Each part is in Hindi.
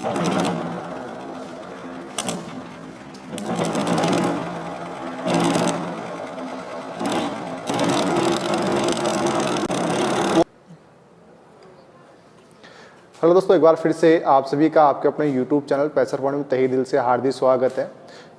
हेलो दोस्तों, एक बार फिर से आप सभी का आपके अपने YouTube चैनल पैसर पॉइंट में तहे दिल से हार्दिक स्वागत है।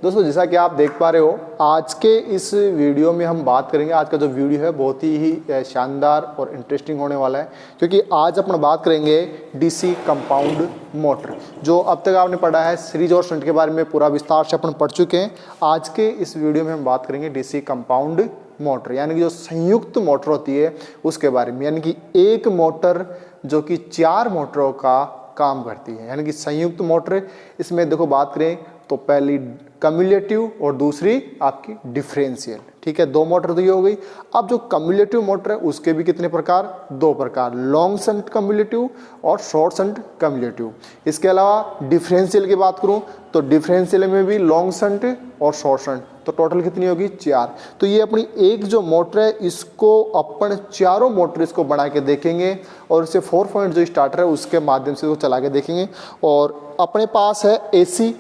दोस्तों, जैसा कि आप देख पा रहे हो, आज के इस वीडियो में हम बात करेंगे। आज का जो वीडियो है बहुत ही शानदार और इंटरेस्टिंग होने वाला है, क्योंकि आज अपन बात करेंगे डीसी कंपाउंड मोटर। जो अब तक आपने पढ़ा है सीरीज और शंट के बारे में पूरा विस्तार से अपन पढ़ चुके हैं। आज के इस वीडियो में हम बात करेंगे डीसी कंपाउंड मोटर, यानी कि जो संयुक्त मोटर होती है उसके बारे में। यानी कि एक मोटर जो कि 4 मोटरों का काम करती है, यानी कि संयुक्त मोटर। इसमें देखो बात करें तो पहली कम्युलेटिव और दूसरी आपकी डिफरेंशियल। ठीक है, 2 मोटर तो ये हो गई। अब जो कम्युलेटिव मोटर है उसके भी कितने प्रकार? 2 प्रकार, लॉन्ग शंट कम्युलेटिव और शॉर्ट शंट कम्युलेटिव। इसके अलावा डिफरेंशियल की बात करूं तो डिफरेंशियल में भी लॉन्ग शंट और शॉर्ट शंट। तो टोटल कितनी होगी? 4। तो ये अपनी एक जो मोटर है इसको अपन चारों मोटर इसको बना के देखेंगे और इसे 4 पॉइंट जो स्टार्टर है उसके माध्यम से इसको चला के देखेंगे। और अपने पास है एसी,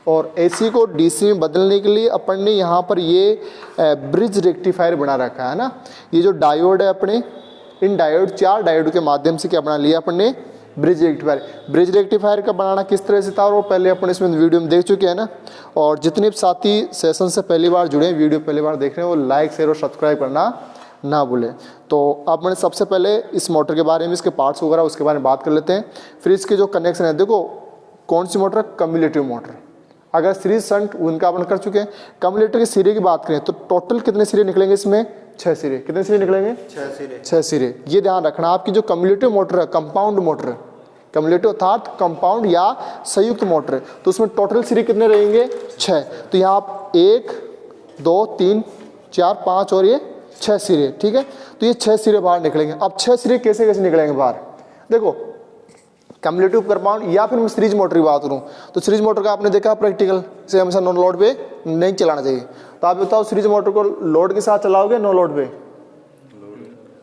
और एसी को डीसी में बदलने के लिए अपन ने यहाँ पर ये ब्रिज रेक्टिफायर बना रखा है ना। ये जो डायोड है अपने, इन डायोड 4 डायोड के माध्यम से क्या बना लिया अपन ने? Bridge rectifier. ब्रिज रेक्टिफायर का बनाना किस तरह से था वो पहले अपन इसमें वीडियो में देख चुके हैं ना। और जितने भी साथी सेशन से पहली बार जुड़े हैं, वीडियो पहली बार देख रहे हैं, वो लाइक शेयर और सब्सक्राइब करना ना भूलें। तो अब मैंने सबसे पहले इस मोटर के बारे में, इसके पार्ट्स वगैरह उसके बारे में बात कर लेते हैं। फिर इसके जो कनेक्शन है, देखो कौन सी मोटर? Cumulative motor. अगर सीरीज शंट उनका अपन कर चुके हैं। कम्युलेटर के सिरे की बात करें तो टोटल कितने सिरे निकलेंगे इसमें? 6 सिरे। कितने सिरे निकलेंगे? 6 सिरे। 6 सिरे। ये ध्यान रखना, आपकी जो कम्युलेटिव मोटर है, कंपाउंड मोटर, कम्युलेटिव अर्थात कंपाउंड या संयुक्त मोटर, तो उसमें टोटल सिरे कितने रहेंगे? 6। तो यहाँ आप 1 2 3 4 5 और ये 6 सिरे। ठीक है, तो ये 6 सिरे बाहर निकलेंगे। अब 6 सिरे कैसे कैसे निकलेंगे बाहर? देखो कम्युलेटिव कंपाउंड या फिर मैं सीरीज मोटर की बात करूं तो सीरीज मोटर का आपने देखा प्रैक्टिकल से हमेशा नो लोड पे नहीं चलाना चाहिए। तो आप बताओ सीरीज मोटर को लोड के साथ चलाओगे नो लोड पे?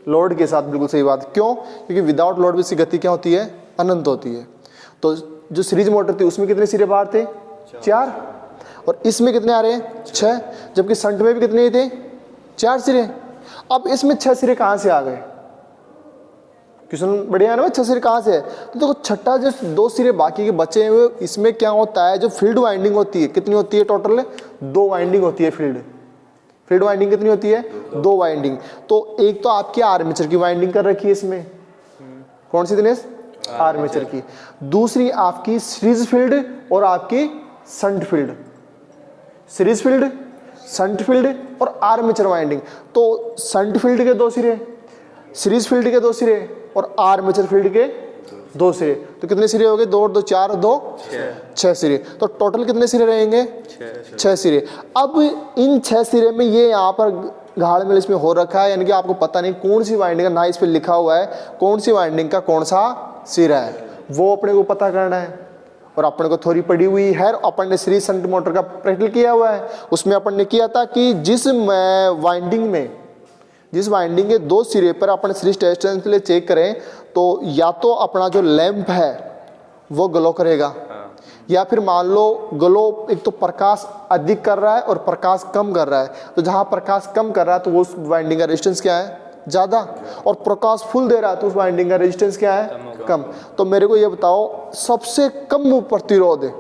लोड के साथ। बिल्कुल सही बात। क्यों? क्योंकि विदाउट लोड पे इसकी गति क्या होती है? अनंत होती है। तो जो सीरीज मोटर थी उसमें कितने सिरे बाहर थे? 4। और इसमें कितने आ रहे हैं? 6। जबकि शंट में भी कितने थे? 4 सिरे। अब इसमें 6 सिरे कहां से आ गए? क्वेश्चन बढ़िया है ना। 6 सिरे कहाँ से है? तो देखो छठा जो 2 सिरे बाकी के बचे हुए, इसमें क्या होता है? जो फील्ड वाइंडिंग होती है, कितनी होती है टोटल? 2 वाइंडिंग होती है। फील्ड वाइंडिंग कितनी होती है? 2 वाइंडिंग। तो एक तो आपकी आर्मेचर की वाइंडिंग कर रखी है इसमें, कौन सी दिनेश? आर्मेचर की। दूसरी आपकी सीरीज फील्ड और आपकी shunt field. Series field, shunt field और आर्मेचर वाइंडिंग। तो शंट फील्ड के 2 सिरे, सीरीज फील्ड के 2 सिरे और आर्मेचर फील्ड के 2 सिरे। तो कितने सिरे हो गए? 2 और 2 4, 2 6 सिरे। तो टोटल कितने सिरे रहेंगे? 6 सिरे। अब इन 6 सिरे में ये यहाँ पर घाड़ में इसमें हो रखा है, यानी कि आपको पता नहीं कौन सी वाइंडिंग है, ना इस पे लिखा हुआ है कौन सी वाइंडिंग का कौन सा सिरा है, वो अपने को पता करना है। और अपने को थोड़ी पड़ी हुई है, अपन ने सीरीज शंट मोटर का प्रैक्टिकल किया हुआ है। उसमें अपन ने किया था कि जिस वाइंडिंग के 2 सिरे पर अपन सीरीज रेजिस्टेंस के लिए चेक करें तो या तो अपना जो लैंप है वो ग्लो करेगा, या फिर मान लो ग्लो एक तो प्रकाश अधिक कर रहा है और प्रकाश कम कर रहा है। तो जहां प्रकाश कम कर रहा है तो वो उस वाइंडिंग का रेजिस्टेंस क्या है? ज़्यादा। और प्रकाश फुल दे रहा है तो उस वाइंडिंग का रेजिस्टेंस क्या है? कम। तो मेरे को ये बताओ सबसे कम प्रतिरोध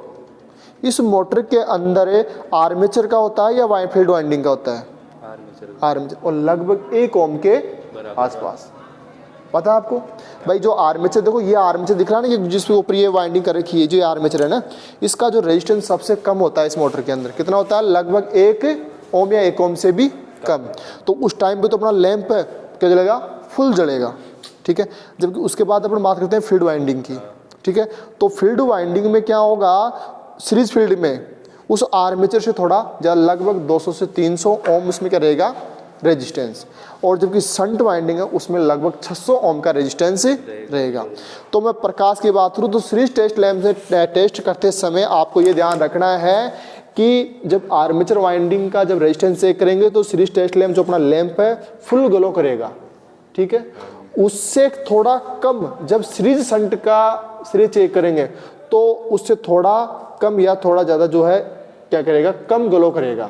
इस मोटर के अंदर आर्मेचर का होता है या फील्ड वाइंडिंग का होता है? आर्मेचर। और लगभग 1 ओम के आसपास। पता है आपको भाई? जो आर्मेचर, देखो ये आर्मेचर दिख रहा है ना, ये जिसके ऊपर ये वाइंडिंग कर रखी है, जो आर्मेचर है ना, इसका जो रेजिस्टेंस सबसे कम होता है इस मोटर के अंदर। कितना होता है? लगभग 1 ओम या 1 ओम से भी कम। तो उस टाइम पे तो अपना लैंप है क्या जलेगा? फुल जलेगा। ठीक है, जबकि उसके बाद अपन बात करते हैं फील्ड वाइंडिंग की। ठीक है, तो फील्ड वाइंडिंग में क्या होगा? सीरीज फील्ड में उस आर्मेचर से थोड़ा ज़्यादा, लगभग 200 से 300 ओम उसमें क्या रहेगा? रेजिस्टेंस। और जबकि शंट वाइंडिंग है उसमें लगभग 600 ओम का रेजिस्टेंस रहेगा। तो मैं प्रकाश की बात करूँ तो सीरीज टेस्ट लैंप से टेस्ट करते समय आपको ये ध्यान रखना है कि जब आर्मेचर वाइंडिंग का जब रेजिस्टेंस चेक करेंगे तो सीरीज टेस्ट लैंप जो अपना लैंप है फुल ग्लो करेगा। ठीक है, उससे थोड़ा कम जब सीरीज शंट का सीरीज चेक करेंगे तो उससे थोड़ा कम या थोड़ा ज़्यादा जो है क्या करेगा, कम ग्लो करेगा।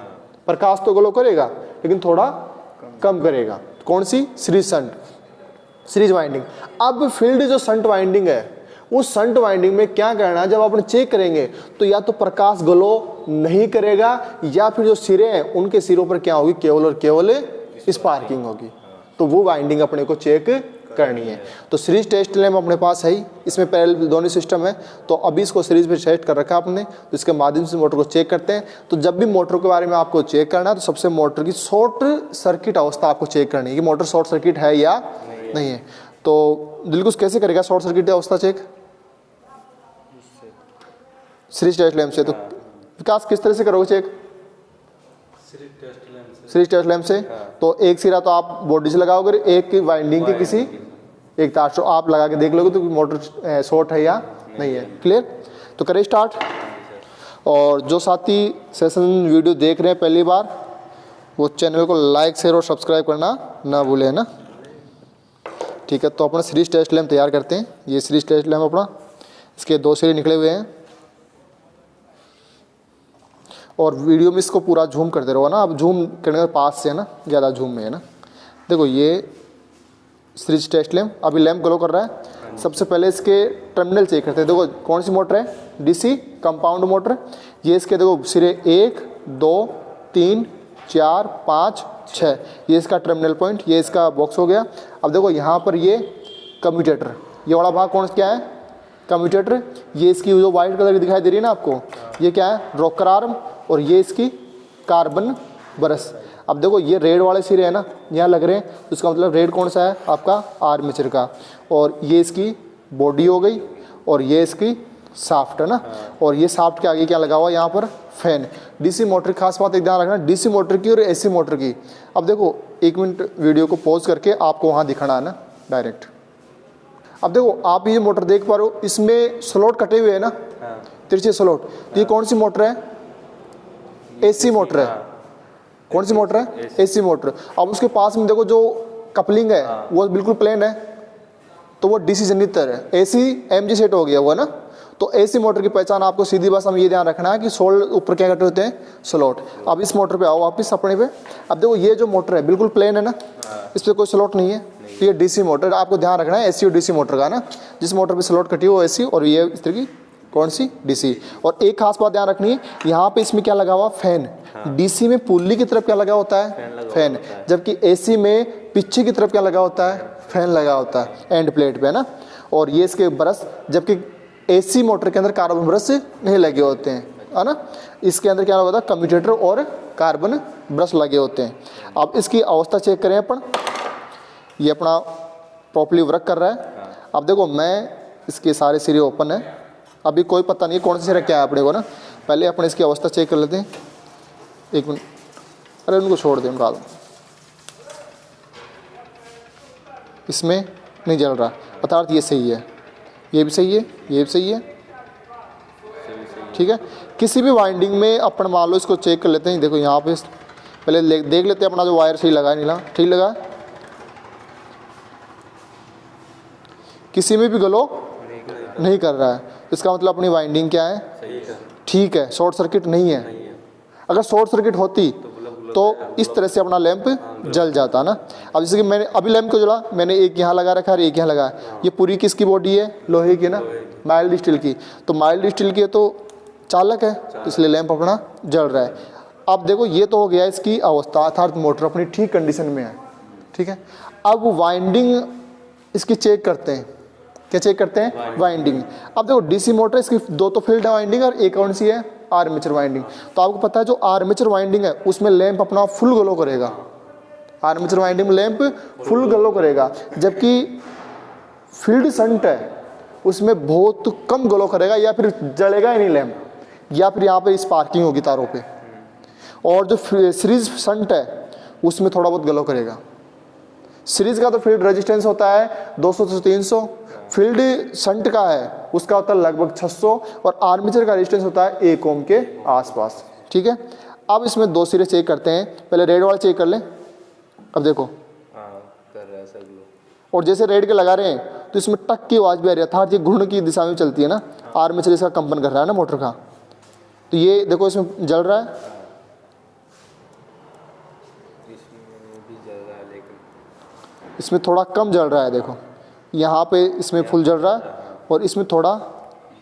प्रकाश तो ग्लो करेगा लेकिन थोड़ा कम करेगा। कौन सी? Series shunt, series winding. अब फील्ड जो शंट वाइंडिंग है, उस शंट वाइंडिंग में क्या करना है, जब अपन चेक करेंगे तो या तो प्रकाश ग्लो नहीं करेगा या फिर जो सिरे हैं उनके सिरों पर क्या होगी, केवल और केवल स्पार्किंग होगी। तो वो वाइंडिंग अपने को चेक करनी है। तो सीरीज टेस्ट लैम्प अपने पास है ही, इसमें पैरेलल दोनों सिस्टम है। तो अभी इसको सीरीज में सेट कर रखा आपने, तो इसके माध्यम से मोटर को चेक करते हैं। तो जब भी मोटर के बारे में आपको चेक करना है तो सबसे मोटर की शॉर्ट सर्किट अवस्था आपको चेक करनी है कि मोटर शॉर्ट सर्किट है या नहीं है। तो दिलकुश कैसे करेगा शॉर्ट सर्किट अवस्था चेक? सीरीज टेस्ट लैम्प से। तो विकास किस तरह से करोगे चेक? सीरीज टेस्ट लैम्प से। तो एक सिरा तो आप बॉडी से लगाओगे, एक वाइंडिंग के किसी एक तार से आप लगा के देख लोगे तो मोटर शॉर्ट है या नहीं है। क्लियर? तो करें स्टार्ट। और जो साथी सेशन वीडियो देख रहे हैं पहली बार, वो चैनल को लाइक शेयर और सब्सक्राइब करना ना भूलें, है ना। ठीक है, तो अपना सीरीज टेस्ट लैम्प तैयार करते हैं। ये सीरीज टेस्ट लैम्प अपना, इसके 2 सिरे निकले हुए हैं। और वीडियो में इसको पूरा झूम करते रहो ना, अब झूम करने के पास से है ना, ज़्यादा झूम में है ना। देखो ये सीरीज टेस्ट लैम्प, अभी लैम्प ग्लो कर रहा है। सबसे पहले इसके टर्मिनल चेक करते हैं। देखो कौन सी मोटर है, डीसी कंपाउंड मोटर। ये इसके देखो सिरे 1 2 3 4 5 6, ये इसका टर्मिनल पॉइंट, ये इसका बॉक्स हो गया। अब देखो यहाँ पर ये कम्यूटेटर, ये वाला भाग कौन सा क्या है, कम्यूटेटर। ये इसकी जो वाइट कलर की दिखाई दे रही है ना आपको, ये क्या है, रॉकर आर्म। और ये इसकी कार्बन ब्रश। अब देखो ये रेड वाले सिरे हैं ना, यहाँ लग रहे हैं, तो इसका मतलब रेड कौन सा है आपका, आर्मेचर का। और ये इसकी बॉडी हो गई और ये इसकी शाफ्ट है ना। और ये शाफ्ट के आगे क्या लगा हुआ है, यहाँ पर फैन। डीसी मोटर, खास बात एक ध्यान रखना, डीसी मोटर की और एसी मोटर की। अब देखो 1 मिनट वीडियो को पॉज करके आपको वहाँ दिखाना है ना डायरेक्ट। अब देखो आप ये मोटर देख पा रहे हो, इसमें स्लॉट कटे हुए हैं ना, तिरछे स्लॉट। तो ये कौन सी मोटर है, एसी मोटर है। कौन सी मोटर है, एसी मोटर। अब उसके पास में देखो जो कपलिंग है वो बिल्कुल प्लेन है, तो वो डीसी जनरेटर है। एसी एमजी सेट हो गया हुआ ना। तो एसी मोटर की पहचान आपको सीधी बस हम ये ध्यान रखना है कि सोल ऊपर क्या कटे होते हैं, स्लॉट। अब इस मोटर पे आओ वापिस अपने पे। अब देखो ये जो मोटर है बिल्कुल प्लेन है ना, इस पर कोई स्लॉट नहीं है। तो ये डीसी मोटर, आपको ध्यान रखना है एसी और डीसी मोटर का ना। जिस मोटर पे स्लॉट कटी हो एसी, और ये इस तरह की कौन सी, डीसी। और एक खास बात ध्यान रखनी है, यहाँ पे इसमें क्या लगा हुआ, फैन। डीसी में पुल्ली की तरफ क्या लगा होता है, फैन। जबकि एसी में पीछे की तरफ क्या लगा होता है, फैन लगा होता है एंड प्लेट पे ना। और ये इसके ब्रश, जबकि एसी मोटर के अंदर कार्बन ब्रश नहीं लगे होते हैं, है ना। इसके अंदर क्या लगा होता है, कम्यूटेटर और कार्बन ब्रश लगे होते हैं। अब इसकी अवस्था चेक करें अपन, ये अपना प्रॉपर्ली वर्क कर रहा है। अब देखो मैं, इसके सारे सिरे ओपन है, अभी कोई पता नहीं कौन सा सिरा क्या है अपने को ना। पहले अपने इसकी अवस्था चेक कर लेते हैं। 1 मिनट, अरे उनको छोड़ दें, उनका इसमें नहीं जल रहा, अर्थात ये सही है, ये भी सही है, ये भी सही है। ठीक है, किसी भी वाइंडिंग में अपन मान लो इसको चेक कर लेते हैं। देखो यहाँ पे पहले देख लेते हैं अपना जो वायर सही लगा है, नहीं लगा, ठीक लगा। किसी में भी ग्लो नहीं कर रहा है, इसका मतलब अपनी वाइंडिंग क्या है, ठीक है, शॉर्ट सर्किट नहीं है। अगर शॉर्ट सर्किट होती तो इस तरह से अपना लैंप जल जाता ना। अब जैसे कि मैंने अभी लैंप को जला, मैंने एक यहाँ लगा रखा है, एक यहाँ लगा है। ये पूरी किसकी बॉडी है, लोहे की ना, माइल्ड स्टील की। तो माइल्ड स्टील की है तो चालक है, तो इसलिए लैंप अपना जल रहा है। अब देखो ये तो हो गया इसकी अवस्था, अर्थात मोटर अपनी ठीक कंडीशन में है। ठीक है, अब वाइंडिंग इसकी चेक करते हैं। क्या चेक करते हैं, वाइंडिंग। अब देखो डीसी मोटर, इसकी 2 तो फील्ड है वाइंडिंग, और एक कौन सी है, आर्मेचर वाइंडिंग। तो आपको पता है जो आर्मेचर वाइंडिंग है उसमें लैंप अपना फुल ग्लो करेगा। आर्मेचर वाइंडिंग में लैंप फुल ग्लो करेगा, जबकि फील्ड शंट है उसमें बहुत कम ग्लो करेगा, या फिर जलेगा ही नहीं लैंप, या फिर यहाँ पे स्पार्किंग होगी तारों पे। और जो सीरीज शंट है उसमें थोड़ा बहुत ग्लो करेगा। सीरीज का तो फील्ड रेजिस्टेंस होता है 200 से 300, फील्ड शंट का है उसका होता है लगभग 600, और आर्मेचर का रेजिस्टेंस होता है 1 ओम के आसपास। ठीक है, अब इसमें 2 सिरे चेक करते हैं। पहले रेड वाला चेक कर लें। अब देखो कर रहा है सर ग्लो, और जैसे रेड के लगा रहे हैं तो इसमें टक की आवाज़ भी आ रही है, अर्थात ये घूर्णन की दिशा में चलती है ना, आर्मेचर इसका कंपन कर रहा है ना मोटर का। तो ये देखो इसमें जल रहा है, इसमें थोड़ा कम जल रहा है। देखो यहाँ पे इसमें फुल जल रहा है और इसमें थोड़ा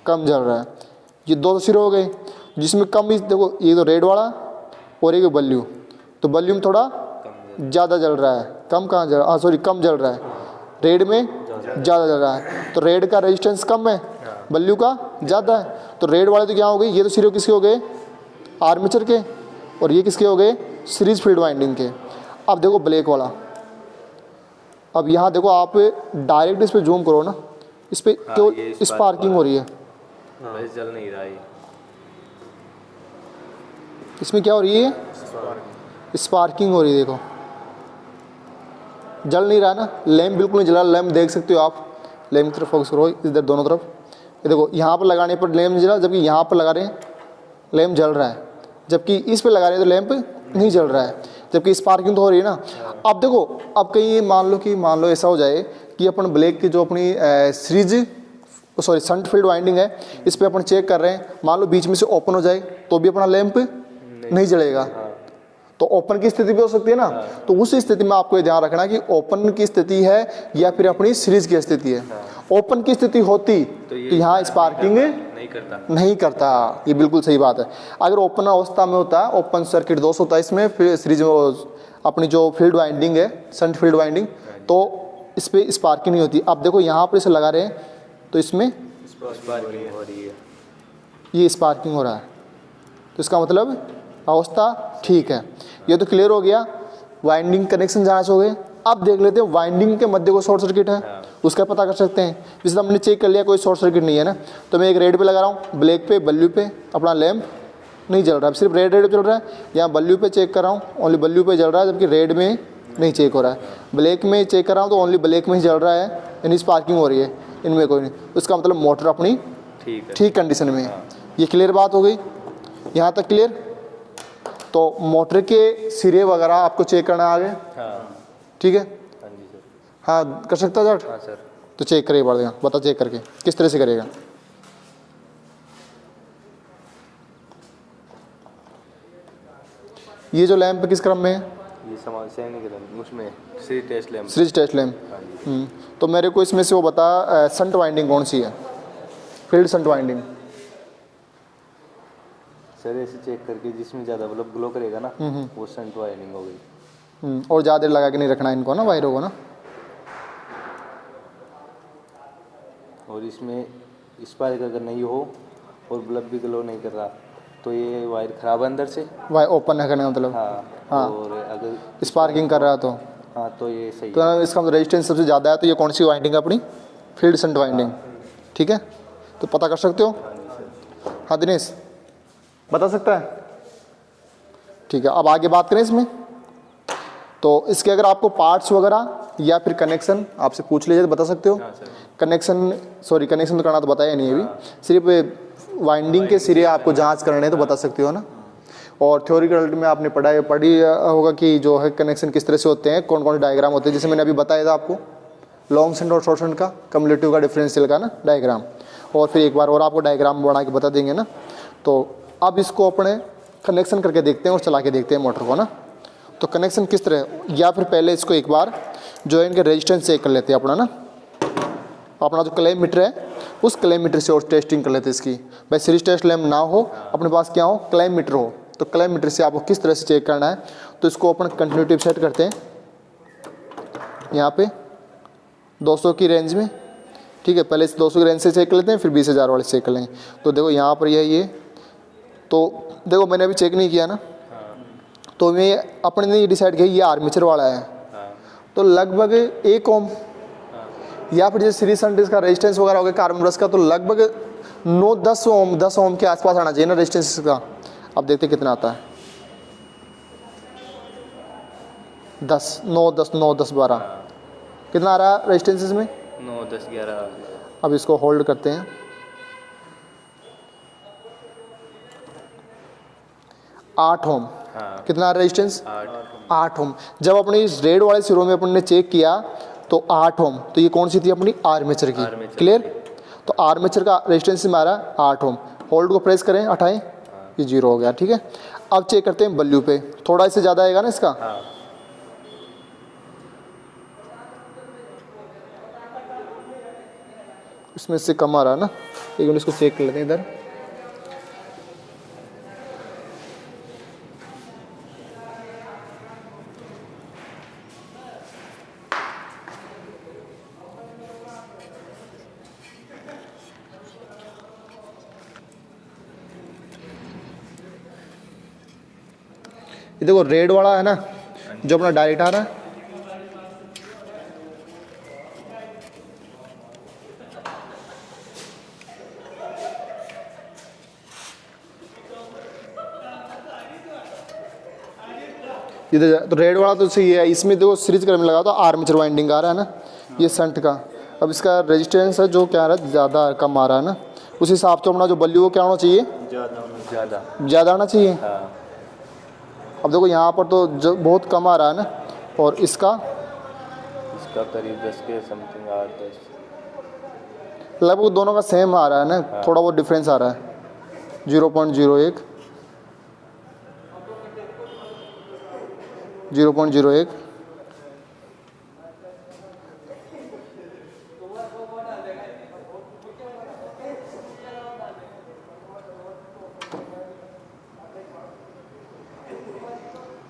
कम जल रहा है। ये दो सिरे हो गए, जिसमें कम ही देखो, ये तो रेड वाला और एक बल्यू, तो बल्यू में थोड़ा ज़्यादा जल रहा है, कम कहाँ जल, हाँ सॉरी कम जल रहा है, रेड में ज़्यादा जल रहा है। तो रेड का रेजिस्टेंस कम है, बल्यू का ज़्यादा है। तो रेड वाले तो क्या हो गए, ये तो सिरे किसके हो गए, आर्मेचर के, और ये किसके हो गए, सीरीज फील्ड वाइंडिंग के। अब देखो ब्लैक वाला, अब यहाँ देखो आप डायरेक्ट इस पर जूम करो ना, इस पर क्यों स्पार्किंग हो रही है, जल नहीं रहा है, इसमें क्या हो रही है, स्पार्किंग हो रही है। देखो जल नहीं रहा ना, लैंप बिल्कुल नहीं जला, लैंप देख सकते हो आप, लैंप की तरफ फोकस करो, इधर दोनों तरफ। ये देखो यहाँ पर लगाने पर लैंप नहीं जला, जबकि यहाँ पर लगा रहे हैं लैंप जल रहा है, जबकि इस पर लगा रहे हैं तो लैंप नहीं जल रहा है, जबकि स्पार्किंग तो हो रही है ना। अब देखो, अब कहीं मान लो ऐसा हो जाए कि अपन ब्लैक की जो अपनी series sorry shunt field winding है, इस पर अपन चेक कर रहे हैं, मान लो बीच में से ओपन हो जाए तो भी अपना लैंप नहीं जलेगा। तो ओपन की स्थिति भी हो सकती है ना, तो उस स्थिति में आपको ये ध्यान रखना कि ओपन की स्थिति है या फिर अपनी सीरीज की स्थिति है। ओपन की स्थिति होती तो यहाँ स्पार्किंग नहीं करता, ये बिल्कुल सही बात है। अगर ओपन अवस्था में होता है, ओपन सर्किट दोष होता है इसमें, फिर सीरीज अपनी जो फील्ड वाइंडिंग है, शंट फील्ड वाइंडिंग, तो इस पर स्पार्किंग नहीं होती। अब देखो यहाँ पर इसे लगा रहे हैं तो इसमें स्पार्किंग हो रही है, ये स्पार्किंग हो रहा है, तो इसका मतलब अवस्था ठीक है। ये तो क्लियर हो गया, वाइंडिंग कनेक्शन जांच हो गए। अब देख लेते हैं वाइंडिंग के मध्य कोई शॉर्ट सर्किट है, उसका पता कर सकते हैं। जैसे हमने चेक कर लिया कोई शॉर्ट सर्किट नहीं है ना, तो मैं एक रेड पे लगा रहा हूँ, ब्लैक पे बल्यू पे अपना लैंप नहीं जल रहा है, सिर्फ रेड चल रहा है। यहाँ बल्यू पे चेक कर रहा हूँ, ओनली बल्यू पे जल रहा है, जबकि रेड में नहीं चेक हो रहा है। ब्लैक में चेक कर रहा हूँ तो ओनली ब्लैक में ही जल रहा है, यानी स्पार्किंग हो रही है, इनमें कोई नहीं। उसका मतलब मोटर अपनी ठीक कंडीशन में है। ये क्लियर बात हो गई, यहाँ तक क्लियर। तो मोटर के सिरे वगैरह आपको चेक करना आ गए, ठीक है। हाँ कर सकता है सर, तो चेक करिए पड़ेगा, बता चेक करके किस तरह से करेगा। ये जो लैंप किस क्रम में है, ये उसमें सीरीज टेस्ट लैंप। तो मेरे को इसमें से वो बता, शंट वाइंडिंग कौन सी है, फील्ड शंट वाइंडिंग। सर ऐसे चेक करके जिसमें ज़्यादा बल्ब ग्लो करेगा ना, वो शंट वाइंडिंग हो गई। और ज़्यादा देर लगा के नहीं रखना इनको ना, वायरों को ना। और इसमें स्पार्क अगर नहीं हो और बल्ब भी ग्लो नहीं कर रहा, तो ये वायर खराब है अंदर से, वायर ओपन है करने का मतलब। हाँ। और अगर स्पार्किंग कर रहा है तो हाँ, तो ये सही तो है। इसका रेजिस्टेंस सबसे ज़्यादा है, तो ये कौन सी वाइंडिंग है अपनी, फील्ड शंट वाइंडिंग, ठीक है। तो पता कर सकते हो। हाँ दिनेश बता सकता है, ठीक है। अब आगे बात करें इसमें, तो इसके अगर आपको पार्ट्स वगैरह या फिर कनेक्शन आपसे पूछ लीजिए तो बता सकते हो। कनेक्शन तो करना तो बताया नहीं अभी, सिर्फ वाइंडिंग के सिरे आपको जांच करने हैं तो बता सकते हो ना। और थ्योरिकल में आपने पढ़ी होगा कि जो है कनेक्शन किस तरह से होते हैं, कौन कौन से डायग्राम होते हैं, जैसे मैंने अभी बताया था आपको लॉन्ग शंट और शॉर्ट शंट का, कम्युलेटिव का, डिफरेंशियल का ना डायग्राम, और फिर एक बार और आपको डायग्राम बना के बता देंगे ना। तो अब इसको अपने कनेक्शन करके देखते हैं और चला के देखते हैं मोटर को ना। तो कनेक्शन किस तरह, या फिर पहले इसको एक बार जो है इनके रेजिस्टेंस चेक कर लेते हैं अपना ना, अपना जो क्लेम मीटर है उस क्लेम मीटर से और टेस्टिंग कर लेते हैं इसकी। भाई सीरीज टेस्ट लैंप ना हो, अपने पास क्या हो, क्लेम मीटर हो, तो क्लेम मीटर से आपको किस तरह से चेक करना है। तो इसको अपन कंटिन्यूटी सेट करते हैं यहाँ पे 200 की रेंज में, ठीक है। पहले 200 की रेंज से चेक कर लेते हैं, फिर 20,000 वाले चेक कर लेंगे। तो देखो यहाँ पर ये तो देखो मैंने अभी चेक नहीं किया ना, तो मैं अपने ने ये डिसाइड किया ये आर्मेचर वाला है, तो लगभग 1 ओम या फिर जैसे सीरीज शंट इसका रेजिस्टेंस वगैरह हो गया कार्बन ब्रश का, तो लगभग 9-10 ओम 10 ओम के आसपास आना चाहिए ना रेजिस्टेंस इसका। अब देखते कितना आता है, 10 9 10 9 10 12 कितना आ रहा है रेजिस्टेंस इसमें, 9 10 11। अब इसको होल्ड करते हैं, 8 ओम। कितना रेजिस्टेंस, 8 ओम। जब अपने इस रेड वाले सिरों में अपन ने चेक किया तो 8 ओम, तो ये कौन सी थी अपनी आर्मेचर की, क्लियर। तो आर्मेचर का रेजिस्टेंस में आ रहा है 8 ओम। होल्ड को प्रेस करें, हटाएं, ये 0 हो गया, ठीक है। अब चेक करते हैं वैल्यू पे, थोड़ा इससे ज़्यादा आएगा ना इसका, इसमें से कम आ रहा है ना, एक मिनट इसको चेक कर लेते हैं इधर। ये देखो रेड वाला है ना जो अपना डायरेक्ट आ रहा है, इधर तो रेड वाला तो सही है, इसमें देखो सीरीज करंट लगा तो आर्मेचर वाइंडिंग आ रहा है ना, ये शंट का। अब इसका रेजिस्टेंस है जो क्या आ रहा है, ज़्यादा कम आ रहा है ना, उस हिसाब से अपना जो वैल्यू वो क्या होना चाहिए, ज़्यादा आना चाहिए। अब देखो यहाँ पर तो जो बहुत कम आ रहा है ना, और इसका करीब 10 के समथिंग आ रहा है, लगभग दोनों का सेम आ रहा है ना, थोड़ा बहुत डिफरेंस आ रहा है 0.01 0.01।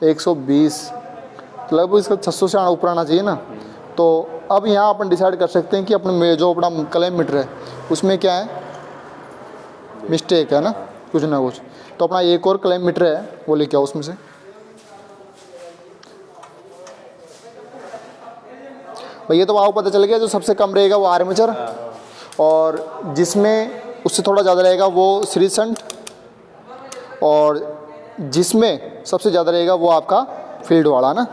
एक 120 लगभग इसका 600 से ऊपर आना चाहिए ना। तो अब यहाँ अपन डिसाइड कर सकते हैं कि अपने में जो अपना क्लेम मीटर है उसमें क्या है, मिस्टेक है ना, कुछ ना कुछ। तो अपना एक और क्लेम मीटर है वो लेके आओ उसमें से। भैया तो आपको पता चल गया जो सबसे कम रहेगा वो आर्मेचर, और जिसमें उससे थोड़ा ज़्यादा रहेगा वो सीरीज शंट, और जिसमें सबसे ज़्यादा रहेगा वो आपका फील्ड वाला ना।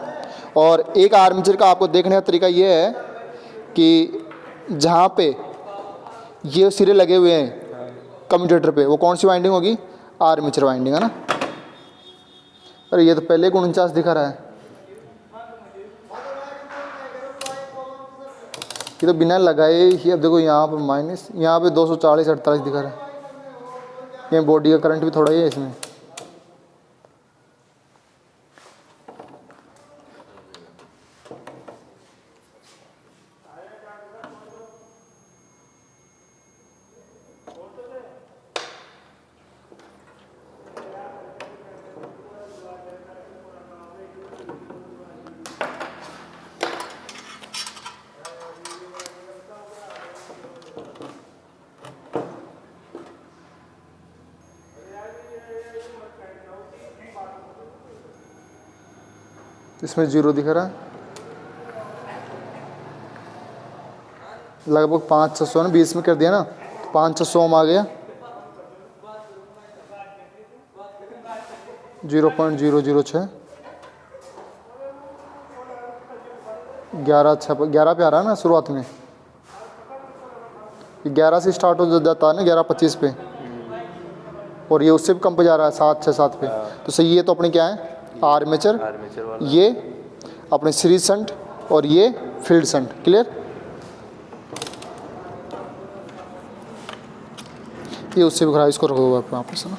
और एक आर्मेचर का आपको देखने का तरीका ये है कि जहाँ पे ये सिरे लगे हुए हैं कम्यूटेटर पे, वो कौन सी वाइंडिंग होगी, आर्मेचर वाइंडिंग है ना। अरे ये तो पहले 49 दिखा रहा है, ये तो बिना लगाए ही। अब देखो यहाँ पर माइनस, यहाँ पे 240 48 दिखा रहा है। ये बॉडी का करंट भी थोड़ा ही है इसमें। इसमें 0 दिख रहा है, लगभग 500 ना, 20 में कर दिया ना, 500 ओम आ गया, 0.006 11 पे आ रहा है ना शुरुआत में, 11 से स्टार्ट हो जाता है ना 11:25 पे, और ये उससे भी कम पे जा रहा है 7:67 पे। तो सही है, तो अपने क्या है, आर्मेचर, ये अपने सीरीज शंट और ये फील्ड शंट, क्लियर। ये उससे भी खराब, इसको रखोगे आप वापस ना।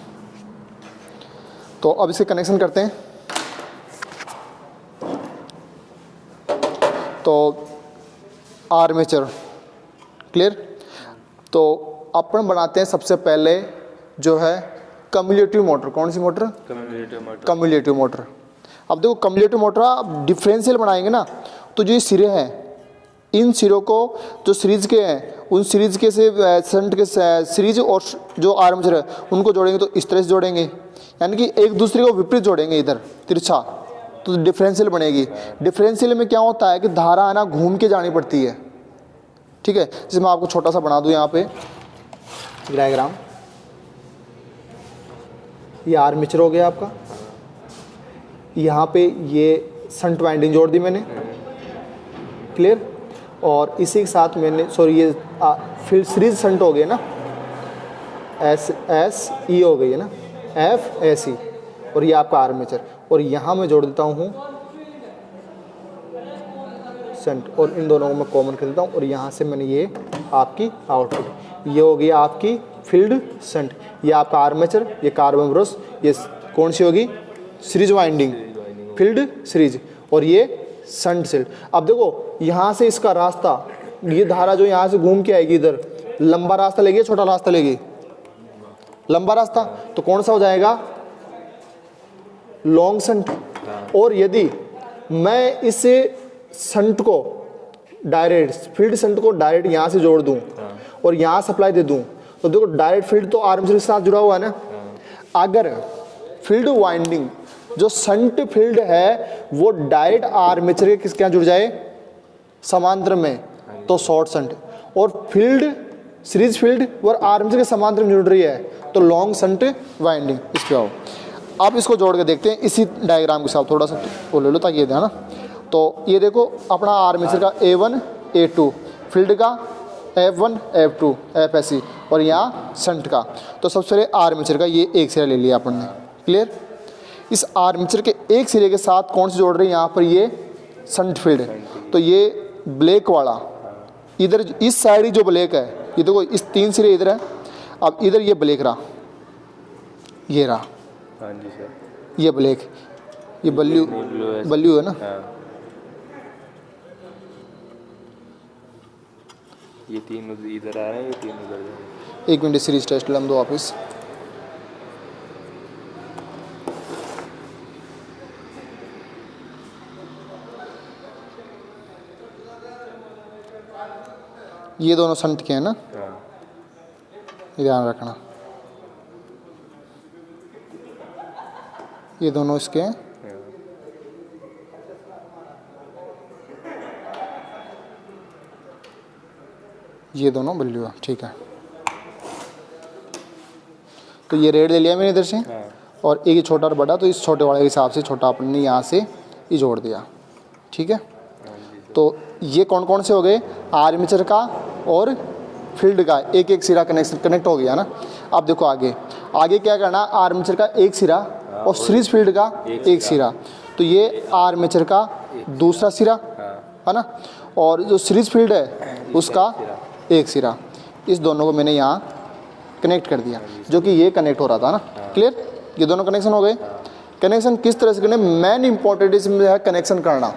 तो अब इसे कनेक्शन करते हैं। तो आर्मेचर क्लियर। तो अपन बनाते हैं सबसे पहले जो है कम्युलेटिव मोटर। कौन सी मोटर, कम्युलेटिव मोटर। अब देखो कम्युलेटिव मोटर आप डिफरेंशियल बनाएंगे ना, तो जो ये सिरे हैं, इन सिरों को जो सीरीज के हैं उन सीरीज के से शंट के सीरीज और जो आर्मेचर है उनको जोड़ेंगे तो इस तरह से जोड़ेंगे, यानी कि एक दूसरे को विपरीत जोड़ेंगे इधर तिरछा, तो डिफरेंशियल बनेगी। डिफरेंशियल में क्या होता है कि धारा है ना घूम के जानी पड़ती है, ठीक है। जैसे मैं आपको छोटा सा बना दूं यहाँ पे डायग्राम, ये आर्मेचर हो गया आपका, यहाँ पे ये शंट वाइंडिंग जोड़ दी मैंने, क्लियर। और इसी के साथ मैंने ये फील्ड सीरीज शंट हो गए ना, SE हो गई है ना, FSE, और ये आपका आर्मेचर। और यहाँ मैं जोड़ देता हूँ शंट, और इन दोनों को मैं कॉमन कर देता हूँ और यहाँ से मैंने ये आपकी आउटपुट, ये हो गई आपकी फील्ड शंट, ये आपका आर्मेचर, ये कार्बन ब्रश, ये कौन सी होगी सीरीज वाइंडिंग, फील्ड सीरीज, और ये शंट सेट। अब देखो यहाँ से इसका रास्ता, ये धारा जो यहाँ से घूम के आएगी इधर, लंबा रास्ता लेगी छोटा रास्ता लेगी, लंबा रास्ता, तो कौन सा हो जाएगा लॉन्ग शंट। और यदि मैं इस शंट को डायरेक्ट, फील्ड शंट को डायरेक्ट यहाँ से जोड़ दूं और यहाँ सप्लाई दे दूं, तो देखो डायरेक्ट फील्ड तो आर्मेचर के साथ जुड़ा हुआ है ना। अगर फील्ड वाइंडिंग जो शंट फील्ड है वो डायरेक्ट आर्मेचर के किसके यहाँ जुड़ जाए, समांतर में, तो शॉर्ट शंट। और फील्ड सीरीज फील्ड और आर्मेचर के समांतर में जुड़ रही है तो लॉन्ग शंट वाइंडिंग। इस पे आओ, अब इसको जोड़ के देखते हैं इसी डायग्राम के साथ, थोड़ा सा वो ले लो ताकि ये ध्यान ना। तो ये देखो अपना आर्मेचर का A1 A2, फील्ड का F1 F2 FSE, और यहाँ शंट का। तो सबसे पहले आर्मेचर का ये एक सिरा ले लिया अपन ने, क्लियर। इस आर्मेचर के एक सिरे के साथ कौन से जोड़ रहे हैं यहाँ पर, ये शंट फील्ड। तो ये ब्लैक वाला इधर इस साइड ही जो ब्लैक है, ये देखो इस 3 सिरे इधर है, अब इधर ये ब्लैक रहा, ये रहा, हाँ जी सर, ये ब्लैक, ये ब्लू है ना। हाँ। ये 3 इधर आ रहे हैं, ये 3 उधर जा रहे हैं। एक मिनट सीरीज टेस्ट लम दो वापस। ये दोनों शंट के हैं ना, हाँ। ध्यान रखना, ये दोनों इसके हैं। ये दोनों बल्लू है, ठीक है। तो ये रेड ले लिया मैंने इधर से, और एक ही छोटा और बड़ा, तो इस छोटे वाले के हिसाब से छोटा अपन ने यहाँ से ही जोड़ दिया, ठीक है। तो ये कौन कौन से हो गए, आर्मेचर का और फील्ड का एक एक सिरा कनेक्ट हो गया ना। अब देखो आगे आगे क्या करना, आर्मेचर का एक सिरा और सीरीज फील्ड का एक सिरा, तो ये आर्मेचर का दूसरा सिरा है ना, और जो सीरीज फील्ड है उसका एक सिरा, इस दोनों को मैंने यहाँ कनेक्ट कर दिया, जो कि ये कनेक्ट हो रहा था ना, क्लियर। ये दोनों कनेक्शन हो गए। कनेक्शन किस तरह से करने, मेन इंपॉर्टेंट इसमें है कनेक्शन करना।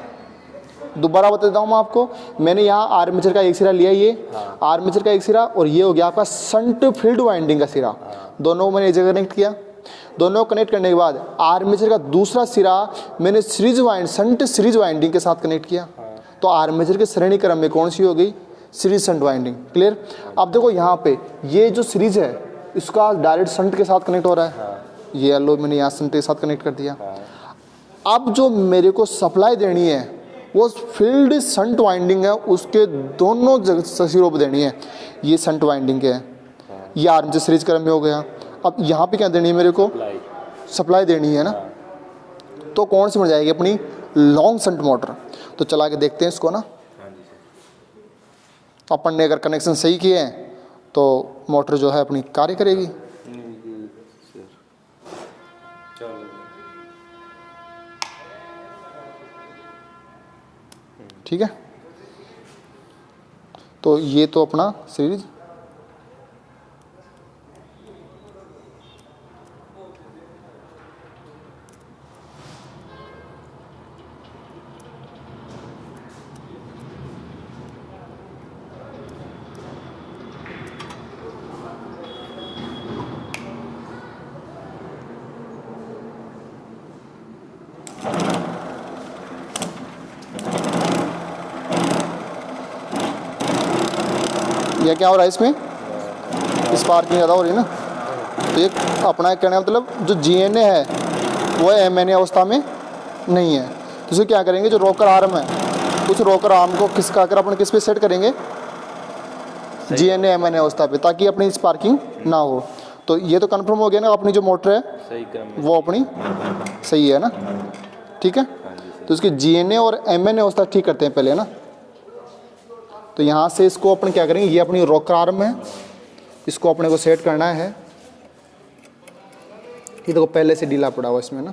दोबारा बता देता हूँ मैं आपको, मैंने यहाँ आर्मेचर का एक सिरा लिया, ये आर्मेचर का एक सिरा, और ये हो गया आपका शंट फील्ड वाइंडिंग का सिरा, दोनों को मैंने एक जगह कनेक्ट किया। दोनों को कनेक्ट करने के बाद आर्मेचर का दूसरा सिरा मैंने शंट सीरीज वाइंडिंग के साथ कनेक्ट किया, तो आर्मेचर के श्रेणी क्रम में कौन सी हो गई, सीरीज शंट वाइंडिंग, क्लियर। अब देखो यहाँ पे ये जो सीरीज है इसका डायरेक्ट शंट के साथ कनेक्ट हो रहा है, ये येलो मैंने यहाँ शंट के साथ कनेक्ट कर दिया। अब जो मेरे को सप्लाई देनी है वो फील्ड शंट वाइंडिंग है, उसके दोनों सिरों पर देनी है, ये शंट वाइंडिंग के है, ये आर्मेचर सीरीज क्रम में हो गया। अब यहाँ पे क्या देनी है मेरे को, सप्लाई देनी है ना, तो कौन सी मिल जाएगी अपनी लॉन्ग शंट मोटर। तो चला के देखते हैं इसको ना, अपन ने अगर कनेक्शन सही किए हैं तो मोटर जो है अपनी कार्य करेगी। ठीक है, तो ये तो अपना सीरीज, यह क्या हो रहा है इसमें, स्पार्किंग ज़्यादा हो रही है ना। तो एक अपना कहने का मतलब जो GNA है वो MNA अवस्था में नहीं है, तो इसे क्या करेंगे, जो रोकर आर्म है उस रोकर आर्म को किसका कर अपन किस पे सेट करेंगे, GNA MNA अवस्था पे, ताकि अपनी स्पार्किंग ना हो। तो ये तो कंफर्म हो गया ना, अपनी जो मोटर है सही क्रम वो अपनी सही है ना, ठीक है। तो इसकी GNA और MNA अवस्था ठीक करते हैं पहले ना। तो यहाँ से इसको अपन क्या करेंगे, ये अपनी रोकर आर्म है, इसको अपने को सेट करना है। ये देखो पहले से ढीला पड़ा हुआ इसमें ना,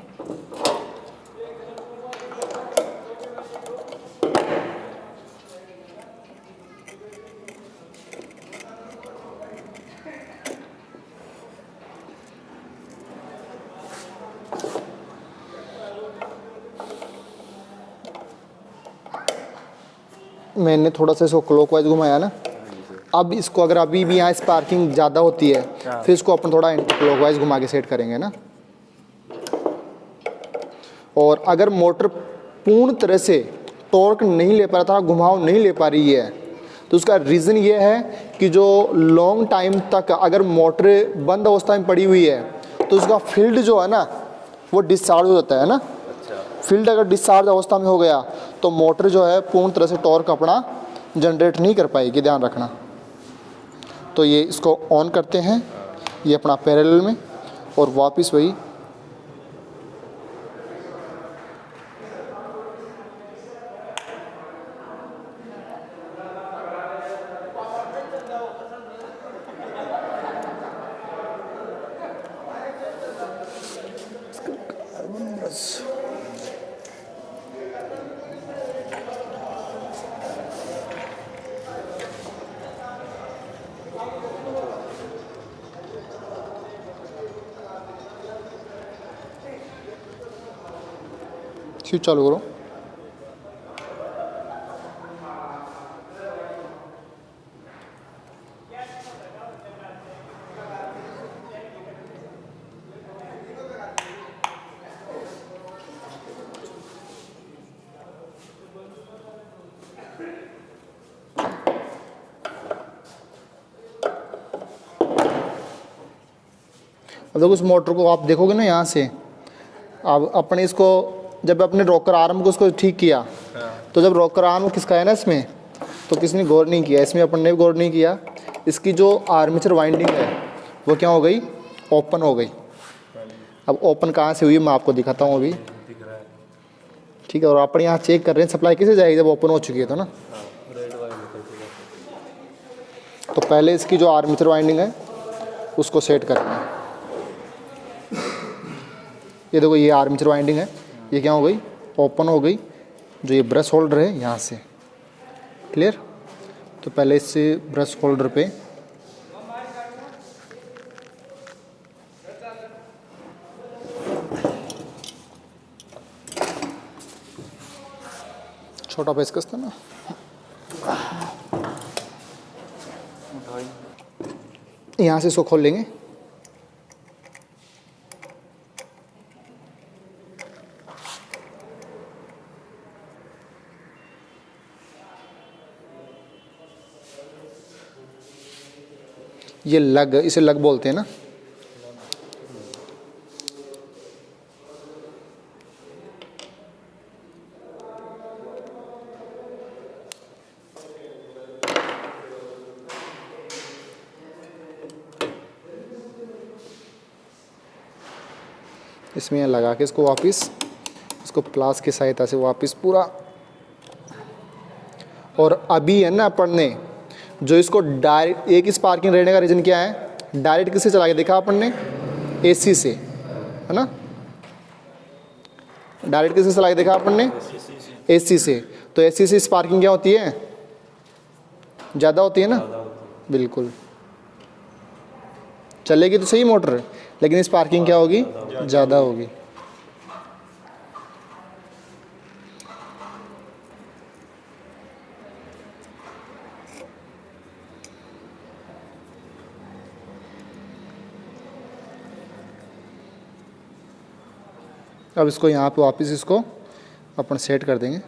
मैंने थोड़ा सा इसको क्लॉकवाइज घुमाया ना, अब इसको अगर अभी भी यहाँ स्पार्किंग ज़्यादा होती है फिर इसको अपन थोड़ा क्लॉकवाइज घुमा के सेट करेंगे ना। और अगर मोटर पूर्ण तरह से टॉर्क नहीं ले पा रहा था, घुमाव नहीं ले पा रही है, तो उसका रीज़न ये है कि जो लॉन्ग टाइम तक अगर मोटर बंद अवस्था में पड़ी हुई है तो उसका फील्ड जो है ना वो डिस्चार्ज हो जाता है ना। फील्ड अगर डिस्चार्ज अवस्था में हो गया तो मोटर जो है पूर्ण तरह से टॉर्क अपना जनरेट नहीं कर पाएगी, ध्यान रखना। तो ये इसको ऑन करते हैं, ये अपना पैरेलल में, और वापस वही स्विच चालू करो। अब देखो इस मोटर को आप देखोगे ना यहाँ से, अब अपने इसको जब अपने रॉकर आर्म को उसको ठीक किया तो जब रॉकर आर्म किसका है ना इसमें, तो किसी ने गौर नहीं किया, इसमें अपन ने भी गौर नहीं किया, इसकी जो आर्मेचर वाइंडिंग है वो क्या हो गई, ओपन हो गई। अब ओपन कहाँ से हुई मैं आपको दिखाता हूँ अभी, ठीक है। और अपन यहाँ चेक कर रहे हैं सप्लाई कैसे जाएगी जब ओपन हो चुकी है तो ना। तो पहले इसकी जो आर्मेचर वाइंडिंग है उसको सेट करेंगे। ये देखो ये आर्मेचर वाइंडिंग है, ये क्या हो गई, ओपन हो गई। जो ये ब्रश होल्डर है यहाँ से, क्लियर। तो पहले इससे ब्रश होल्डर पे छोटा पेचकस था ना, यहाँ से इसको खोल लेंगे। ये लग, इसे लग बोलते हैं ना। इसमें यहाँ लगा के इसको वापस, इसको प्लास की सहायता से वापस पूरा। और अभी है ना अपन ने जो इसको डायरेक्ट, एक स्पार्किंग रहने का रीज़न क्या है, डायरेक्ट किससे चला के देखा अपन ने, एसी से, है ना। डायरेक्ट किससे चला के देखा अपन ने, एसी से। तो एसी से स्पार्किंग क्या होती है, ज़्यादा होती है ना, बिल्कुल। चलेगी तो सही मोटर, लेकिन स्पार्किंग क्या होगी, ज़्यादा होगी। अब इसको यहाँ पे वापस इसको अपन सेट कर देंगे।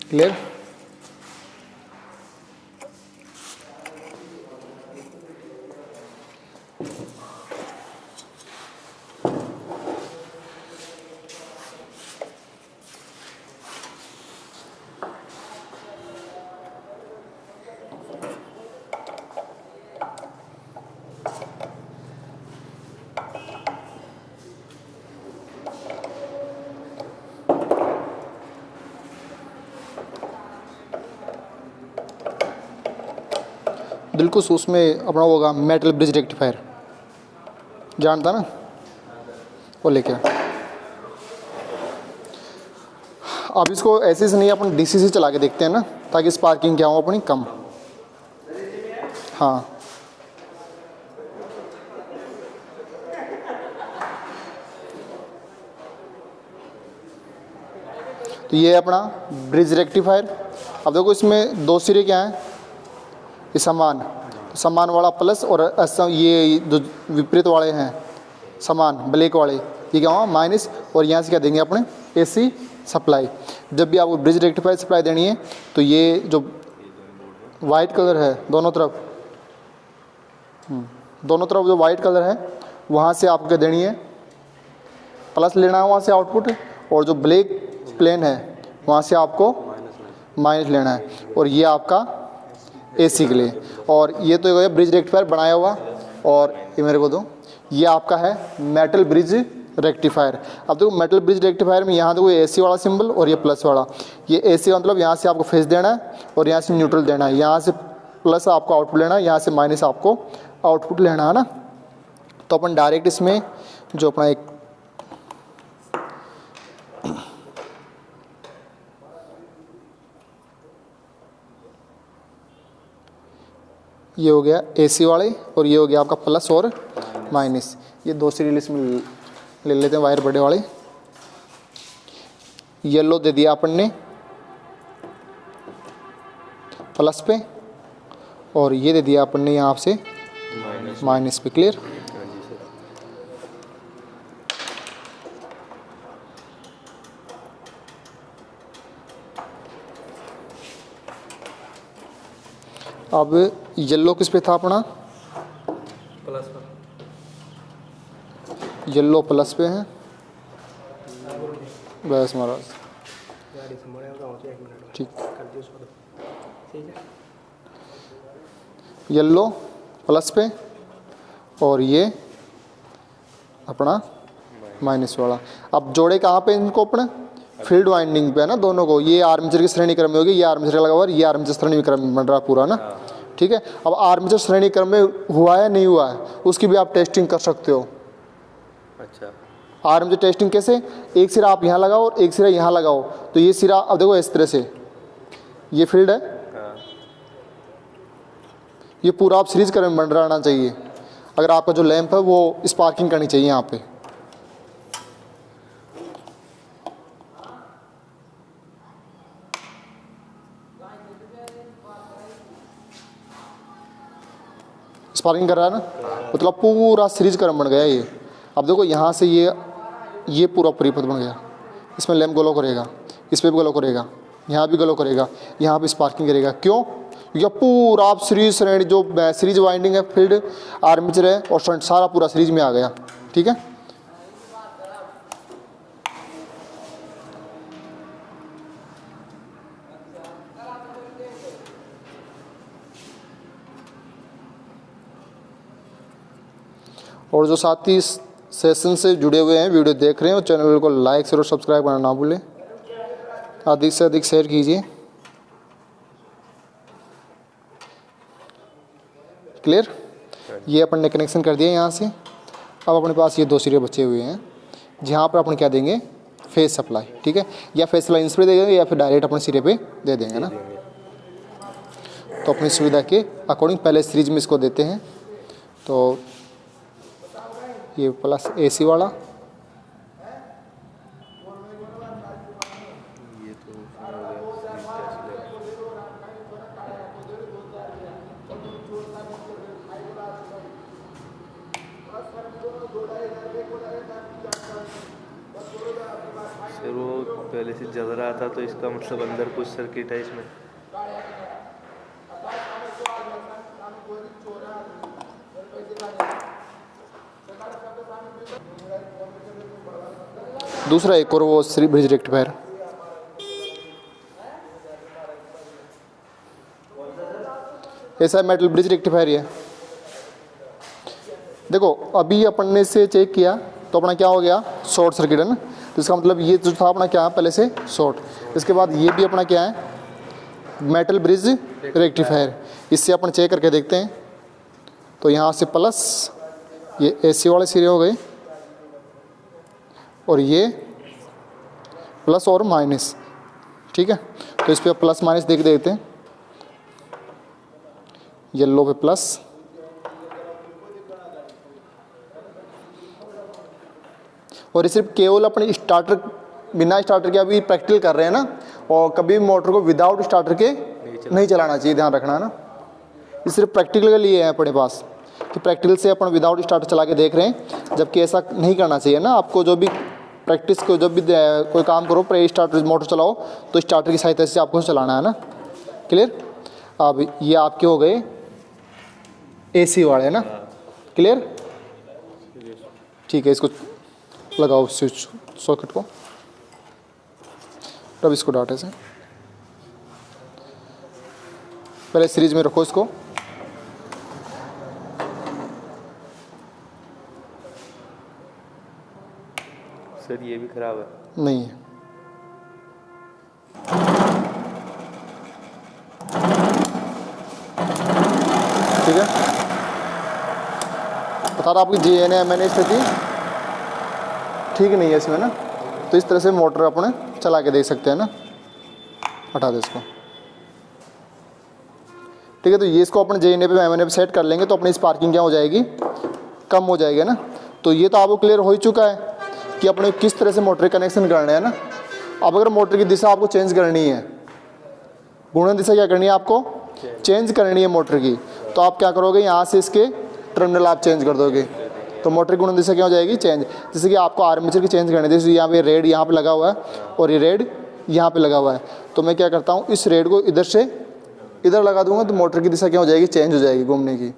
क्लियर। बिल्कुल उसमें अपना होगा मेटल ब्रिज रेक्टिफायर, जानता ना, वो लेके आ। अब इसको ऐसे से नहीं, अपन डीसी से चला के देखते हैं ना, ताकि स्पार्किंग क्या हो अपनी कम। हाँ तो ये अपना ब्रिज रेक्टिफायर। अब देखो इसमें दो सिरे क्या हैं, ये समान, तो समान वाला प्लस, और ये जो विपरीत वाले हैं समान ब्लैक वाले, ये क्या हुआ माइनस, और यहाँ से क्या देंगे अपने एसी सप्लाई। जब भी आपको ब्रिज रेक्टिफायर सप्लाई देनी है तो ये जो वाइट कलर है दोनों तरफ, दोनों तरफ जो वाइट कलर है वहाँ से आपको क्या देनी है, प्लस लेना है वहाँ से आउटपुट, और जो ब्लैक प्लेन है वहाँ से आपको माइनस लेना है, और ये आपका एसी के लिए। और ये तो ये ब्रिज रेक्टिफायर बनाया हुआ, और ये मेरे को दो, ये आपका है मेटल ब्रिज रेक्टिफायर। अब देखो मेटल ब्रिज रेक्टिफायर में यहाँ देखो एसी वाला सिंबल और ये प्लस वाला, ये एसी का मतलब यहाँ से आपको फेस देना है और यहाँ से न्यूट्रल देना है, यहाँ से प्लस आपको आउटपुट लेना है, यहाँ से माइनस आपको आउटपुट लेना है ना। तो अपन डायरेक्ट इसमें जो अपना एक ये हो गया एसी वाले, और ये हो गया आपका प्लस और माइनस। ये दो सीरियल इसमें ले लेते हैं वायर बड़े वाले। येलो दे दिया अपन ने प्लस पे, और ये दे दिया अपन ने यहाँ से माइनस पे। क्लियर? अब येलो किस पे था अपना, प्लस पर, येलो प्लस पे है बस महाराज, ठीक। येलो प्लस पे और ये अपना माइनस वाला। अब जोड़े कहाँ पे इनको अपने, फील्ड वाइंडिंग पे है ना दोनों को। ये आर्मेचर की श्रेणी क्रम में होगी, ये आर्मेचर लगा हुआ है, ये आर्मेचर श्रेणी क्रम में बन रहा पूरा ना, ठीक है। अब आर्मेचर श्रेणी क्रम में हुआ है नहीं हुआ है उसकी भी आप टेस्टिंग कर सकते हो। अच्छा, आर्मेचर टेस्टिंग कैसे, एक सिरा आप यहाँ लगाओ और एक सिरा यहाँ लगाओ, तो ये सिरा अब देखो इस तरह से ये फील्ड है, ये पूरा आप सीरीज क्रम में बन रहना चाहिए। अगर आपका जो लैंप है वो स्पार्किंग करनी चाहिए यहाँ पे। स्पार्किंग कर रहा है ना, मतलब पूरा सीरीज क्रम बन गया ये। अब देखो यहाँ से ये पूरा परिपथ बन गया, इसमें लैंप ग्लो करेगा, इस पर भी ग्लो करेगा, यहाँ भी ग्लो करेगा, यहाँ भी स्पार्किंग करेगा। क्यों? क्योंकि पूरा आप सीरीज श्रेणी जो सीरीज वाइंडिंग है, फील्ड आर्मेचर है और शंट सारा पूरा सीरीज में आ गया, ठीक है। और जो साथी इस सेशन से जुड़े हुए हैं, वीडियो देख रहे हैं, चैनल को लाइक शेयर और सब्सक्राइब करना ना भूलें, अधिक से अधिक शेयर कीजिए। क्लियर? ये अपन ने कनेक्शन कर दिया यहाँ से। अब अपने पास ये दो सिरे बचे हुए हैं जहाँ पर अपन क्या देंगे, फेस सप्लाई, ठीक है। या फेस सप्लाई इंस पे दे देंगे या फिर डायरेक्ट अपने सिरे पे दे देंगे ना। तो अपनी सुविधा के अकॉर्डिंग पहले सीरीज में इसको देते हैं। तो ये प्लस एसी वाला, ये तो सर वो पहले से जल रहा था, तो इसका मतलब अंदर कुछ सर्किट है इसमें। दूसरा एक और वो श्री ब्रिज रेक्टिफायर, ऐसा मेटल ब्रिज रेक्टिफायर है। देखो अभी अपन ने से चेक किया तो अपना क्या हो गया, शॉर्ट सर्किट है ना। तो इसका मतलब ये जो था अपना क्या है पहले से शॉर्ट। इसके बाद ये भी अपना क्या है मेटल ब्रिज रेक्टिफायर। इससे अपन चेक करके देखते हैं। तो यहाँ से प्लस, ये AC वाले सिरे हो गए और ये प्लस और माइनस, ठीक है। तो इस पर प्लस माइनस देख देते हैं। येलो पे प्लस, और ये सिर्फ केवल अपने स्टार्टर, बिना स्टार्टर के अभी प्रैक्टिकल कर रहे हैं ना, और कभी मोटर को विदाउट स्टार्टर के नहीं चलाना चाहिए, ध्यान रखना है ना। ये सिर्फ प्रैक्टिकल के लिए है अपने पास कि प्रैक्टिकल से अपन विदाउट स्टार्टर चला के देख रहे हैं, जबकि ऐसा नहीं करना चाहिए ना। आपको जो भी प्रैक्टिस को, जब भी कोई काम करो, प्रे स्टार्टर मोटर चलाओ तो स्टार्टर की सहायता से आपको चलाना है ना। क्लियर। अब ये आपके हो गए AC वाले ना। क्लियर, ठीक है। इसको लगाओ स्विच सॉकेट को, तब इसको डाटे से पहले सीरीज में रखो इसको। सर ये भी खराब है? नहीं है। ठीक है, बता रहा आपकी GNA स्थिति ठीक नहीं है इसमें ना। तो इस तरह से मोटर अपने चला के देख सकते हैं ना। हटा दे इसको, ठीक है। तो ये इसको अपने JNA पे MNA पे सेट कर लेंगे तो अपनी स्पार्किंग क्या हो जाएगी, कम हो जाएगी ना। तो ये तो आपको क्लियर हो ही चुका है कि अपने किस तरह से मोटर कनेक्शन करने हैं ना। अब अगर मोटर की दिशा आपको चेंज करनी है, घूर्णन दिशा क्या करनी है आपको, चेंज करनी है मोटर की, तो आप क्या करोगे, यहाँ से इसके टर्मिनल आप चेंज कर दोगे तो मोटर की घूर्णन दिशा क्या हो जाएगी, चेंज। जैसे कि आपको आर्मेचर की चेंज करनी है, जैसे यहाँ पे रेड यहाँ पे लगा हुआ है और ये रेड यहाँ पे लगा हुआ है, तो मैं क्या करता हूँ, इस रेड को इधर से इधर लगा दूंगा तो मोटर की दिशा क्या हो जाएगी, चेंज हो जाएगी घूमने की।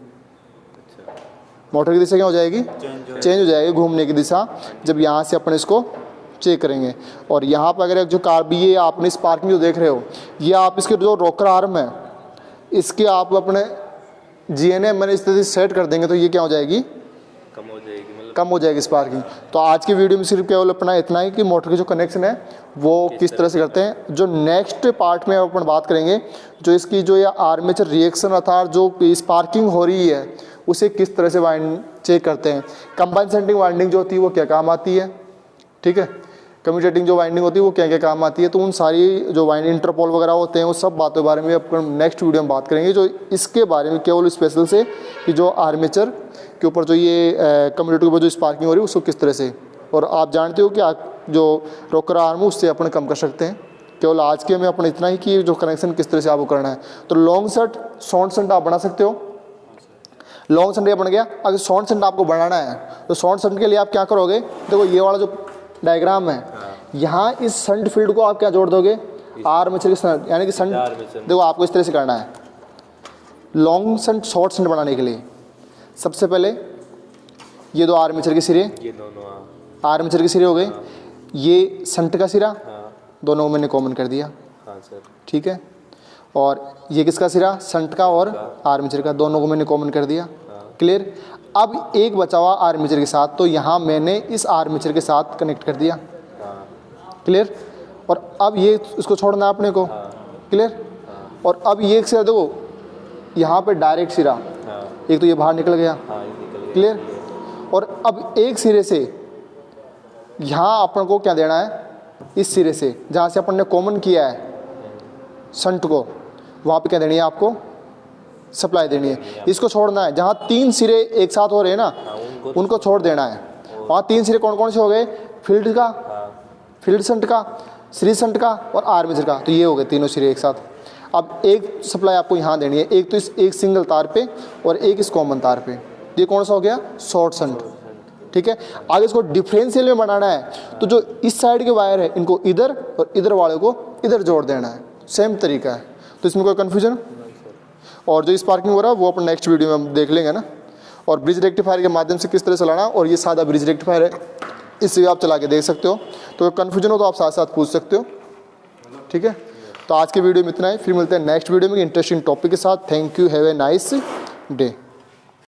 मोटर की दिशा क्या हो जाएगी, चेंज हो जाएगी घूमने की दिशा, जब यहाँ से अपन इसको चेक करेंगे। और यहाँ पर अगर जो कार भी, ये आपने स्पार्किंग जो देख रहे हो, ये आप इसके जो रोकर आर्म है इसके आप अपने GNA मैंने स्थिति सेट कर देंगे तो ये क्या हो जाएगी, कम हो जाएगी, मतलब कम हो जाएगी स्पार्किंग। तो आज की वीडियो में सिर्फ केवल अपना इतना ही कि मोटर के जो कनेक्शन है वो किस तरह से करते हैं। जो नेक्स्ट पार्ट में अपन बात करेंगे, जो इसकी जो ये आर्मेचर रिएक्शन अर्थात जो स्पार्किंग हो रही है उसे किस तरह से वाइंड चेक करते हैं। कंपनसेटिंग वाइंडिंग जो होती है वो क्या काम आती है, ठीक है। कम्यूटेटिंग जो वाइंडिंग होती है वो क्या क्या काम आती है। तो उन सारी जो वाइंडिंग इंटरपोल वगैरह होते हैं उस सब बातों के बारे में अपन नेक्स्ट वीडियो में बात करेंगे, जो इसके बारे में केवल स्पेशल से कि जो आर्मेचर के ऊपर जो ये कम्यूटेटर के ऊपर जो स्पार्किंग हो रही है उसको किस तरह से, और आप जानते हो कि जो रोकर आर्म है उससे अपन कम कर सकते हैं। केवल आज के में अपन इतना ही कि जो कनेक्शन किस तरह से आपको करना है। तो लॉन्ग शंट, शॉर्ट शंट आप बना सकते हो। लॉन्ग शंट ये बन गया। अगर शॉर्ट शंट आपको बनाना है तो शॉर्ट शंट के लिए आप क्या करोगे, देखो ये वाला जो डायग्राम है, यहाँ इस शंट फील्ड को आप क्या जोड़ दोगे, आर्मेचर के शंट, यानी कि शंट। देखो आपको इस तरह से करना है लॉन्ग शंट शॉर्ट शंट बनाने के लिए। सबसे पहले ये दो आर्मेचर के सिरे, ये दोनों आर्मेचर के सिरे हो गए, ये शंट का सिरा, दोनों को मैंने कॉमन कर दिया, हाँ सर, ठीक है। और ये किसका सिरा, शंट का और आर्मेचर का, दोनों को मैंने कॉमन कर दिया, क्लियर। अब एक बचा हुआ आर्मेचर के साथ, तो यहाँ मैंने इस आर्मेचर के साथ कनेक्ट कर दिया, क्लियर। और अब ये इसको छोड़ना है अपने को, क्लियर। और अब ये एक सिरा देखो यहाँ पे डायरेक्ट सिरा, एक तो ये बाहर निकल गया, क्लियर। और अब एक सिरे से यहाँ अपन को क्या देना है, इस सिरे से जहाँ से अपन ने कॉमन किया है शंट को, वहाँ पे क्या देनी है आपको, सप्लाई देनी है। इसको छोड़ना है, जहाँ तीन सिरे एक साथ हो रहे हैं ना उनको छोड़ देना है। वहाँ तीन सिरे कौन कौन से हो गए, फील्ड का, फील्ड शंट का, सीरीज शंट का और आर्मेचर का, तो ये हो गए तीनों सिरे एक साथ। अब एक सप्लाई आपको यहाँ देनी है, एक तो इस एक सिंगल तार पे और एक इस कॉमन तार पे। ये कौन सा हो गया, शॉर्ट शंट, ठीक है। आगे इसको डिफरेंशियल में बनाना है तो जो इस साइड के वायर है इनको इधर और इधर वाले को इधर जोड़ देना है, सेम तरीका है। तो इसमें कोई कन्फ्यूजन, और जो स्पार्किंग हो रहा है वो अपन नेक्स्ट वीडियो में हम देख लेंगे ना। और ब्रिज रेक्टिफायर के माध्यम से किस तरह चलाना, और ये सादा ब्रिज रेक्टिफायर है, इससे भी आप चला के देख सकते हो। तो कन्फ्यूजन हो तो आप साथ साथ पूछ सकते हो, ठीक है। तो आज के वीडियो में इतना ही, फिर मिलते हैं नेक्स्ट वीडियो में इंटरेस्टिंग टॉपिक के साथ। Thank you, have a nice day.